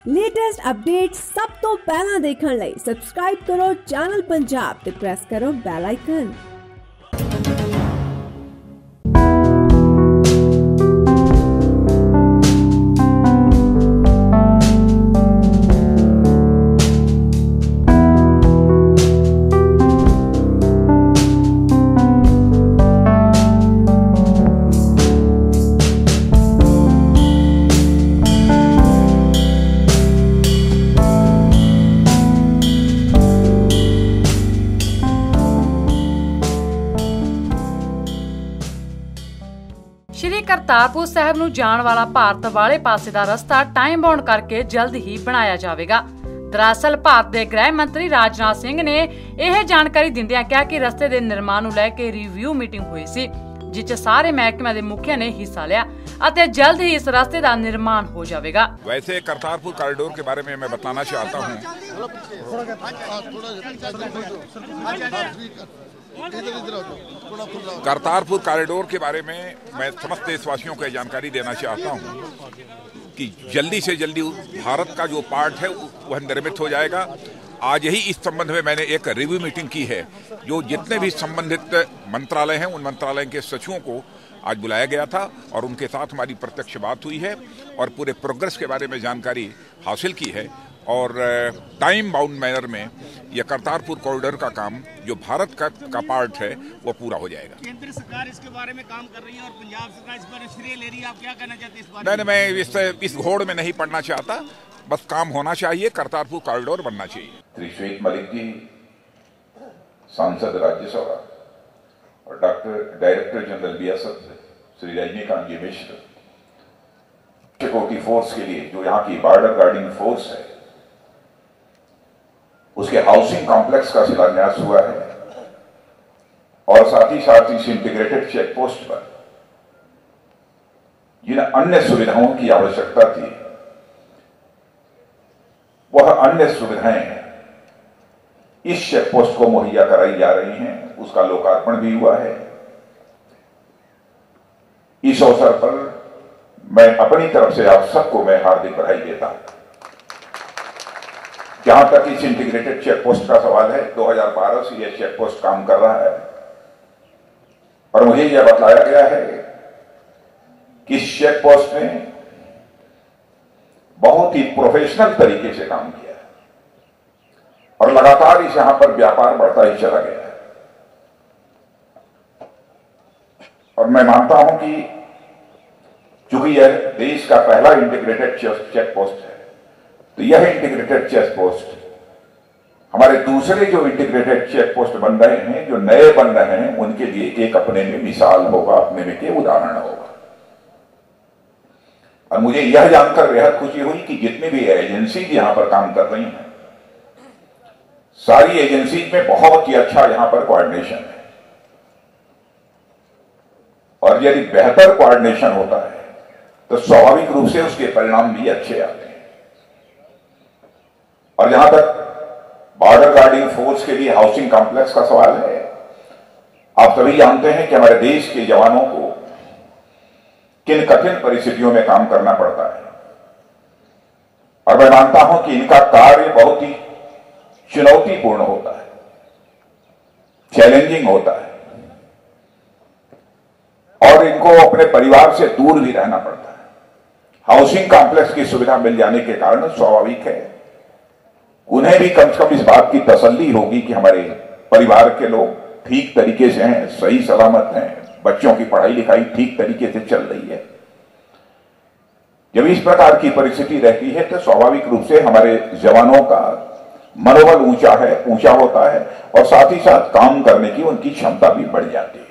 Latest update सब तो पहला देखने ਲਈ सब्सक्राइब करो चैनल पंजाब ते प्रेस करो बेल आइकन। श्री करतारपुर साहिब नूं जाण वाला भारत वाले पासे दा रस्ता टाइम बाउंड करके जल्द ही बनाया जाएगा। दरअसल भारत के गृह मंत्री राजनाथ सिंह ने यह जानकारी दिंदियां कहा कि रस्ते के निर्माण नूं लैके रिव्यू मीटिंग हुई सी, जिस सारे महकमे के मुखिया ने हिस्सा लिया और जल्द ही इस रास्ते का निर्माण हो जाएगा। वैसे करतारपुर कॉरिडोर के बारे में मैं बताना चाहता हूँ। करतारपुर कॉरिडोर के बारे में मैं समस्त देशवासियों को जानकारी देना चाहता हूं कि जल्दी से जल्दी भारत का जो पार्ट है वह निर्मित हो जाएगा। आज ही इस संबंध में मैंने एक रिव्यू मीटिंग की है, जो जितने भी संबंधित मंत्रालय हैं उन मंत्रालय के सचिवों को आज बुलाया गया था और उनके साथ हमारी प्रत्यक्ष बात हुई है और पूरे प्रोग्रेस के बारे में जानकारी हासिल की है और टाइम बाउंड मैनर में यह करतारपुर कॉरिडोर का काम जो भारत का पार्ट है वो पूरा हो जाएगा। केंद्र सरकार इसके बारे में काम कर रही है और पंजाब सरकार इस पर श्रेय ले रही है, आप क्या कहना चाहते हैं इस बारे में? मैं इस घोड़ में नहीं पड़ना चाहता, बस काम होना चाहिए, करतारपुर कॉरिडोर बनना चाहिए। श्री श्वेत मलिक जी सांसद राज्यसभा और director general BSF Shri Rajnikant ji Mishra security force के लिए जो यहाँ की बॉर्डर गार्डिंग फोर्स है उसके हाउसिंग कॉम्प्लेक्स का शिलान्यास हुआ है और साथ ही इस इंटीग्रेटेड चेक पोस्ट पर जिन अन्य सुविधाओं की आवश्यकता थी वह अन्य सुविधाएं इस चेक पोस्ट को मुहैया कराई जा रही हैं, उसका लोकार्पण भी हुआ है। इस अवसर पर मैं अपनी तरफ से आप सबको मैं हार्दिक बधाई देता हूं। जहां तक इस इंटीग्रेटेड चेक पोस्ट का सवाल है, 2012 से यह चेक पोस्ट काम कर रहा है और मुझे यह बताया गया है कि इस चेक पोस्ट ने बहुत ही प्रोफेशनल तरीके से काम किया है और लगातार इस यहां पर व्यापार बढ़ता ही चला गया है। और मैं मानता हूं कि चूंकि यह देश का पहला इंटीग्रेटेड चेक पोस्ट है, तो यह इंटीग्रेटेड चेक पोस्ट हमारे दूसरे जो इंटीग्रेटेड चेक पोस्ट बन रहे हैं, जो नए बन रहे हैं, उनके लिए एक अपने में मिसाल होगा, अपने में के उदाहरण होगा। और मुझे यह जानकर बेहद खुशी हुई कि जितनी भी एजेंसीज यहां पर काम कर रही हैं, सारी एजेंसीज में बहुत ही अच्छा यहां पर कोऑर्डिनेशन है और यदि बेहतर कोऑर्डिनेशन होता है तो स्वाभाविक रूप से उसके परिणाम भी अच्छे आते हैं। और जहां तक बॉर्डर गार्डिंग फोर्स के लिए हाउसिंग कॉम्प्लेक्स का सवाल है, आप सभी जानते हैं कि हमारे देश के जवानों को किन कठिन परिस्थितियों में काम करना पड़ता है और मैं मानता हूं कि इनका कार्य बहुत ही चुनौतीपूर्ण होता है, चैलेंजिंग होता है और इनको अपने परिवार से दूर भी रहना पड़ता है। हाउसिंग कॉम्प्लेक्स की सुविधा मिल जाने के कारण स्वाभाविक है उन्हें भी कम से कम इस बात की तसल्ली होगी कि हमारे परिवार के लोग ठीक तरीके से हैं, सही सलामत हैं, बच्चों की पढ़ाई लिखाई ठीक तरीके से चल रही है। जब इस प्रकार की परिस्थिति रहती है तो स्वाभाविक रूप से हमारे जवानों का मनोबल ऊंचा होता है और साथ ही साथ काम करने की उनकी क्षमता भी बढ़ जाती है।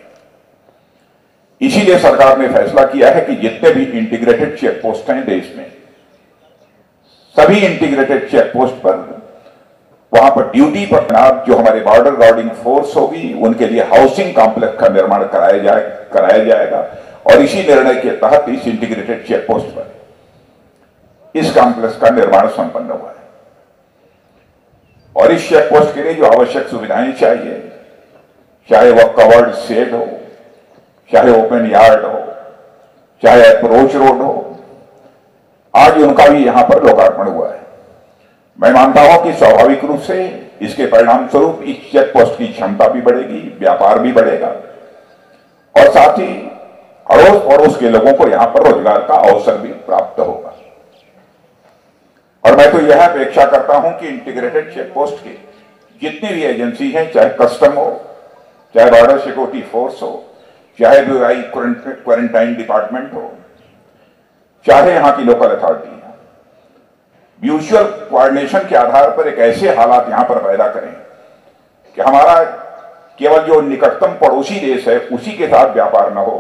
इसीलिए सरकार ने फैसला किया है कि जितने भी इंटीग्रेटेड चेक पोस्ट हैं देश में, सभी इंटीग्रेटेड चेक पोस्ट पर वहां पर ड्यूटी पर तैनात जो हमारे बॉर्डर गार्डिंग फोर्स होगी उनके लिए हाउसिंग कॉम्प्लेक्स का निर्माण कराया जाएगा और इसी निर्णय के तहत इस इंटीग्रेटेड चेक पोस्ट पर इस कॉम्प्लेक्स का निर्माण संपन्न हुआ है। और इस चेक पोस्ट के लिए जो आवश्यक सुविधाएं चाहिए, चाहे वह कवर्ड शेड हो, चाहे ओपन यार्ड हो, चाहे अप्रोच रोड हो, आज उनका भी यहां पर लोकार्पण हुआ है। मैं मानता हूं कि स्वाभाविक रूप से इसके परिणाम स्वरूप इस चेक पोस्ट की क्षमता भी बढ़ेगी, व्यापार भी बढ़ेगा और साथ ही अड़ोस पड़ोस के लोगों को यहां पर रोजगार का अवसर भी प्राप्त होगा। और मैं तो यह अपेक्षा करता हूं कि इंटीग्रेटेड चेक पोस्ट के जितनी भी एजेंसी हैं, चाहे कस्टम हो, चाहे बॉर्डर सिक्योरिटी फोर्स हो, चाहे बीआई क्वारंटाइन डिपार्टमेंट हो, चाहे यहां की लोकल अथॉरिटी है, म्यूचुअल कोऑर्डिनेशन के आधार पर एक ऐसे हालात यहां पर पैदा करें कि हमारा केवल जो निकटतम पड़ोसी देश है उसी के साथ व्यापार न हो,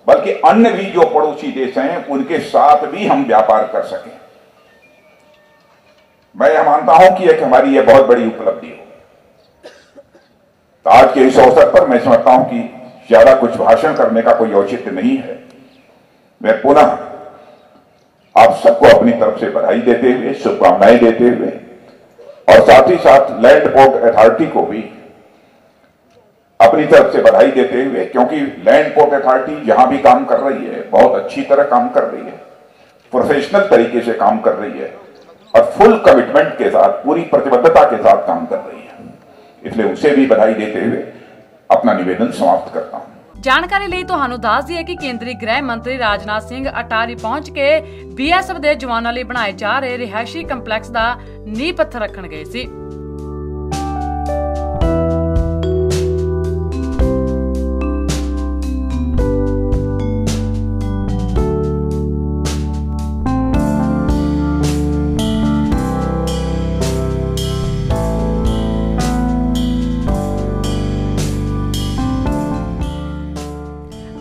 बल्कि अन्य भी जो पड़ोसी देश हैं उनके साथ भी हम व्यापार कर सकें। मैं यह मानता हूं कि एक हमारी यह बहुत बड़ी उपलब्धि हो। तो आज के इस अवसर पर मैं समझता हूं कि ज्यादा कुछ भाषण करने का कोई औचित्य नहीं है। मैं पुनः आप सबको अपनी तरफ से बधाई देते हुए, शुभकामनाएं देते हुए और साथ ही साथ लैंड पोर्ट अथॉरिटी को भी अपनी तरफ से बधाई देते हुए, क्योंकि लैंड पोर्ट अथॉरिटी जहां भी काम कर रही है बहुत अच्छी तरह काम कर रही है, प्रोफेशनल तरीके से काम कर रही है और फुल कमिटमेंट के साथ, पूरी प्रतिबद्धता के साथ काम कर रही है। इसलिए उसे भी बधाई देते हुए अपना निवेदन समाप्त करता हूं। ਜਾਣਕਾਰੀ ਲਈ ਤੁਹਾਨੂੰ ਦੱਸ ਦਈਏ ਕਿ ਕੇਂਦਰੀ ਗ੍ਰਹਿ ਮੰਤਰੀ ਰਾਜਨਾਥ ਸਿੰਘ ਅਟਾਰੀ ਪਹੁੰਚ ਕੇ BSF ਦੇ ਜਵਾਨਾਂ ਲਈ ਬਣਾਏ ਜਾ ਰਹੇ ਰਿਹਾਇਸ਼ੀ ਕੰਪਲੈਕਸ ਦਾ ਨੀਂਹ ਪੱਥਰ ਰੱਖਣ ਗਏ ਸੀ।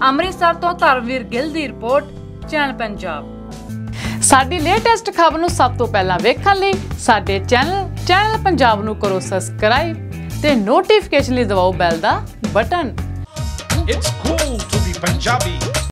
ਅੰਮ੍ਰਿਤਸਰ ਤੋਂ ਧਰਮਵੀਰ ਗਿੱਲ ਦੀ ਰਿਪੋਰਟ, ਚੈਨਲ ਪੰਜਾਬ। ਸਾਡੀ ਲੇਟੈਸਟ ਖਬਰ ਨੂੰ ਸਭ ਤੋਂ ਪਹਿਲਾਂ ਵੇਖਣ ਲਈ ਸਾਡੇ ਚੈਨਲ ਪੰਜਾਬ ਨੂੰ ਕਰੋ ਸਬਸਕ੍ਰਾਈਬ ਤੇ ਨੋਟੀਫਿਕੇਸ਼ਨ ਲਈ ਦਬਾਓ ਬੈਲ ਦਾ button. It's cool to be Punjabi.